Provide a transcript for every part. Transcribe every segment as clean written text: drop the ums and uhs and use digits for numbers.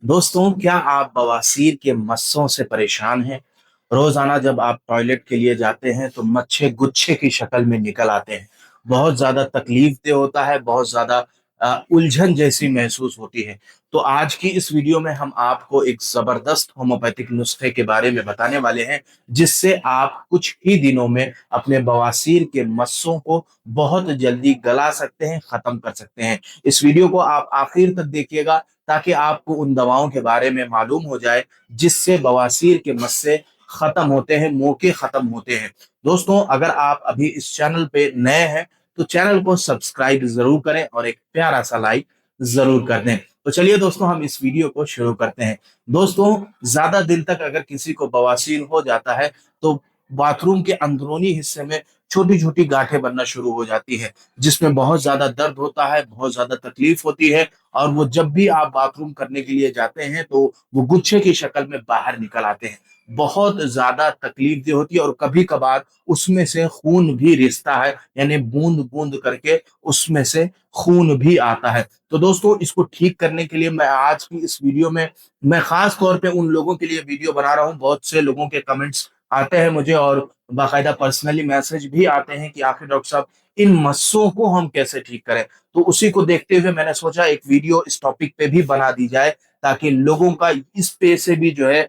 दोस्तों, क्या आप बवासीर के मस्सों से परेशान हैं? रोजाना जब आप टॉयलेट के लिए जाते हैं तो मच्छे गुच्छे की शक्ल में निकल आते हैं। बहुत ज्यादा तकलीफ दे होता है, बहुत ज्यादा उलझन जैसी महसूस होती है। तो आज की इस वीडियो में हम आपको एक जबरदस्त होम्योपैथिक नुस्खे के बारे में बताने वाले हैं, जिससे आप कुछ ही दिनों में अपने बवासीर के मस्सों को बहुत जल्दी गला सकते हैं, खत्म कर सकते हैं। इस वीडियो को आप आखिर तक देखिएगा ताकि आपको उन दवाओं के बारे में मालूम हो जाए जिससे बवासीर के मस्से खत्म होते हैं, मोके खत्म होते हैं। दोस्तों, अगर आप अभी इस चैनल पे नए हैं तो चैनल को सब्सक्राइब जरूर करें और एक प्यारा सा लाइक जरूर कर दें। तो चलिए दोस्तों, हम इस वीडियो को शुरू करते हैं। दोस्तों, ज्यादा दिन तक अगर किसी को बवासीर हो जाता है तो बाथरूम के अंदरूनी हिस्से में छोटी छोटी गांठें बनना शुरू हो जाती है, जिसमें बहुत ज्यादा दर्द होता है, बहुत ज्यादा तकलीफ होती है। और वो जब भी आप बाथरूम करने के लिए जाते हैं तो वो गुच्छे की शक्ल में बाहर निकल आते हैं। बहुत ज्यादा तकलीफ दे होती है और कभी कभार उसमें से खून भी रिसता है, यानी बूंद बूंद करके उसमें से खून भी आता है। तो दोस्तों, इसको ठीक करने के लिए मैं आज की इस वीडियो में मैं खास तौर पे उन लोगों के लिए वीडियो बना रहा हूँ। बहुत से लोगों के कमेंट्स आते हैं मुझे और बाकायदा पर्सनली मैसेज भी आते हैं कि आखिर डॉक्टर साहब, इन मस्सों को हम कैसे ठीक करें। तो उसी को देखते हुए मैंने सोचा एक वीडियो इस टॉपिक पे भी बना दी जाए, ताकि लोगों का इस पे से भी जो है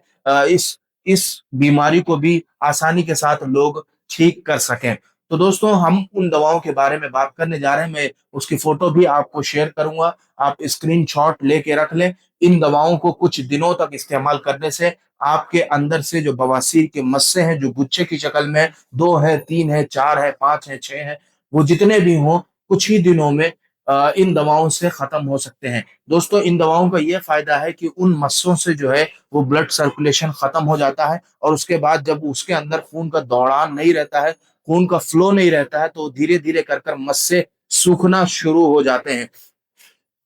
इस बीमारी को भी आसानी के साथ लोग ठीक कर सकें। तो दोस्तों, हम उन दवाओं के बारे में बात करने जा रहे हैं। मैं उसकी फोटो भी आपको शेयर करूंगा, आप स्क्रीनशॉट लेके रख लें। इन दवाओं को कुछ दिनों तक इस्तेमाल करने से आपके अंदर से जो बवासीर के मस्से हैं, जो गुच्छे की शक्ल में दो है, तीन है, चार है, पांच है, छह है, वो जितने भी हों, कुछ ही दिनों में इन दवाओं से खत्म हो सकते हैं। दोस्तों, इन दवाओं का यह फायदा है कि उन मस्सों से जो है वो ब्लड सर्कुलेशन खत्म हो जाता है, और उसके बाद जब उसके अंदर खून का दौड़ान नहीं रहता है, खून का फ्लो नहीं रहता है, तो धीरे धीरे कर कर मस्से सूखना शुरू हो जाते हैं।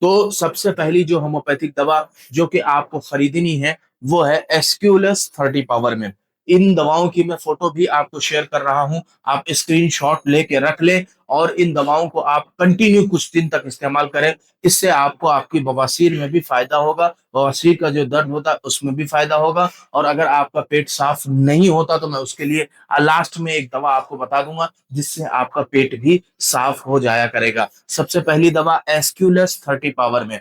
तो सबसे पहली जो होम्योपैथिक दवा जो कि आपको खरीदनी है वो है एस्क्यूलस 30 पावर में। इन दवाओं की मैं फोटो भी आपको शेयर कर रहा हूं, आप स्क्रीनशॉट लेके रख लें और इन दवाओं को आप कंटिन्यू कुछ दिन तक इस्तेमाल करें। इससे आपको आपकी बवासीर में भी फायदा होगा, बवासीर का जो दर्द होता है उसमें भी फायदा होगा। और अगर आपका पेट साफ नहीं होता तो मैं उसके लिए लास्ट में एक दवा आपको बता दूंगा, जिससे आपका पेट भी साफ हो जाया करेगा। सबसे पहली दवा एस्क्यूलस 30 पावर में।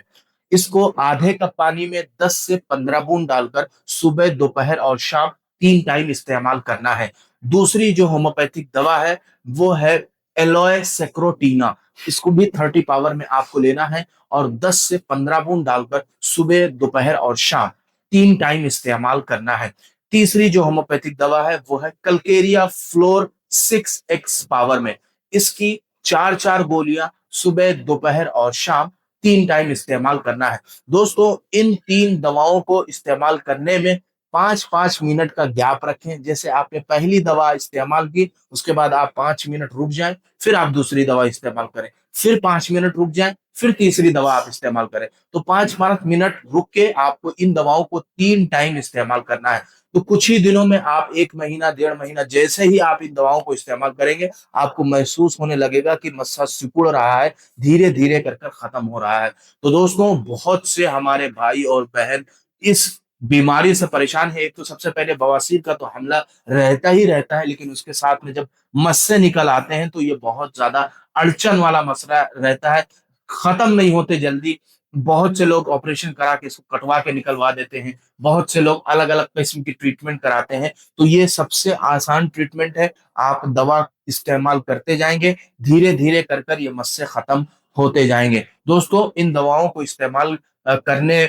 इसको आधे कप पानी में 10 से 15 बूंद डालकर सुबह, दोपहर और शाम 3 टाइम इस्तेमाल करना है। दूसरी जो होम्योपैथिक दवा है वो है एलोए सेक्रोटीना। इसको भी 30 पावर में आपको लेना है और 10 से 15 बूंद डालकर सुबह, दोपहर और शाम 3 टाइम इस्तेमाल करना है। तीसरी जो होम्योपैथिक दवा है वो है कल्केरिया फ्लोर 6x पावर में। इसकी चार चार गोलियां सुबह, दोपहर और शाम 3 टाइम इस्तेमाल करना है। दोस्तों, इन तीन दवाओं को इस्तेमाल करने में 5-5 मिनट का गैप रखें। जैसे आपने पहली दवा इस्तेमाल की, उसके बाद आप 5 मिनट रुक जाएं, फिर आप दूसरी दवा इस्तेमाल करें, फिर 5 मिनट रुक जाएं, फिर तीसरी दवा आप इस्तेमाल करें। तो 5-5 मिनट रुक के आपको इन दवाओं को 3 टाइम इस्तेमाल करना है। तो कुछ ही दिनों में, आप 1 महीना, 1.5 महीना जैसे ही आप इन दवाओं को इस्तेमाल करेंगे, आपको महसूस होने लगेगा कि मस्सा सिकुड़ रहा है, धीरे धीरे कर कर खत्म हो रहा है। तो दोस्तों, बहुत से हमारे भाई और बहन इस बीमारी से परेशान है। एक तो सबसे पहले बवासीर का तो हमला रहता ही रहता है, लेकिन उसके साथ में जब मस्से निकल आते हैं तो ये बहुत ज्यादा अड़चन वाला मसला रहता है, खत्म नहीं होते जल्दी। बहुत से लोग ऑपरेशन करा के इसको कटवा के निकलवा देते हैं, बहुत से लोग अलग अलग किस्म की ट्रीटमेंट कराते हैं। तो ये सबसे आसान ट्रीटमेंट है। आप दवा इस्तेमाल करते जाएंगे, धीरे धीरे कर कर ये मस्से खत्म होते जाएंगे। दोस्तों, इन दवाओं को इस्तेमाल करने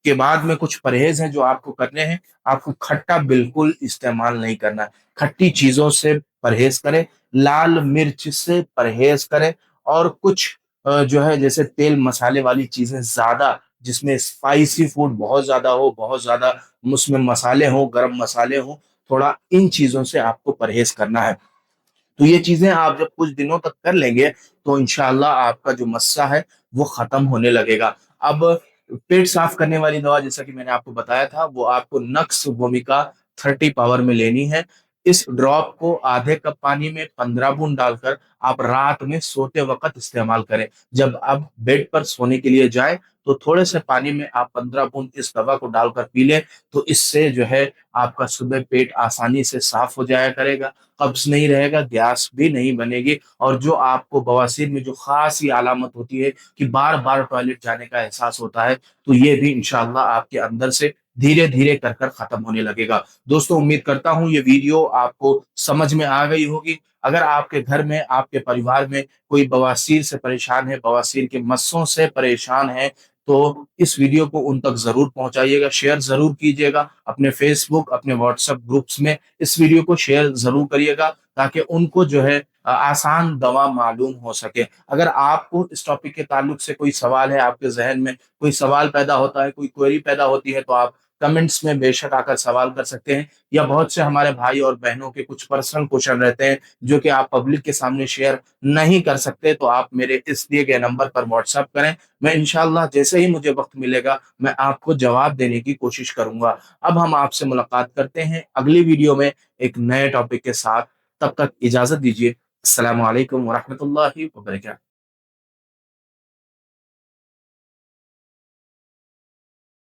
के बाद में कुछ परहेज हैं जो आपको करने हैं। आपको खट्टा बिल्कुल इस्तेमाल नहीं करना है, खट्टी चीजों से परहेज करें, लाल मिर्च से परहेज करें, और कुछ जो है जैसे तेल मसाले वाली चीजें ज्यादा, जिसमें स्पाइसी फूड बहुत ज्यादा हो, बहुत ज्यादा उसमें मसाले हो, गरम मसाले हो, थोड़ा इन चीजों से आपको परहेज करना है। तो ये चीजें आप जब कुछ दिनों तक कर लेंगे तो इंशाल्लाह आपका जो मस्सा है वो खत्म होने लगेगा। अब पेट साफ करने वाली दवा, जैसा कि मैंने आपको बताया था, वो आपको नक्स भूमिका 30 पावर में लेनी है। इस ड्रॉप को आधे कप पानी में 15 बूंद डालकर आप रात में सोते वक्त इस्तेमाल करें। जब आप बेड पर सोने के लिए जाए तो थोड़े से पानी में आप 15 बूंद इस दवा को डालकर पी लें, तो इससे जो है आपका सुबह पेट आसानी से साफ हो जाया करेगा, कब्ज नहीं रहेगा, गैस भी नहीं बनेगी। और जो आपको बवासीर में जो खास ये अलामत होती है कि बार बार टॉयलेट जाने का एहसास होता है, तो ये भी इंशाल्लाह आपके अंदर से धीरे धीरे कर कर खत्म होने लगेगा। दोस्तों, उम्मीद करता हूं ये वीडियो आपको समझ में आ गई होगी। अगर आपके घर में, आपके परिवार में कोई बवासीर से परेशान है, बवासीर के मस्सों से परेशान है, तो इस वीडियो को उन तक जरूर पहुंचाइएगा, शेयर जरूर कीजिएगा अपने फेसबुक, अपने व्हाट्सएप ग्रुप्स में इस वीडियो को शेयर जरूर करिएगा, ताकि उनको जो है आसान दवा मालूम हो सके। अगर आपको इस टॉपिक के ताल्लुक से कोई सवाल है, आपके जहन में कोई सवाल पैदा होता है, कोई क्वेरी पैदा होती है, तो आप कमेंट्स में बेशक आकर सवाल कर सकते हैं। या बहुत से हमारे भाई और बहनों के कुछ पर्सनल क्वेश्चन रहते हैं जो कि आप पब्लिक के सामने शेयर नहीं कर सकते, तो आप मेरे इस दिए गए नंबर पर व्हाट्सएप करें। मैं इंशाल्लाह जैसे ही मुझे वक्त मिलेगा मैं आपको जवाब देने की कोशिश करूंगा। अब हम आपसे मुलाकात करते हैं अगली वीडियो में एक नए टॉपिक के साथ। तब तक इजाजत दीजिए। अस्सलाम वालेकुम वरहमतुल्लाहि वबरकातुहू।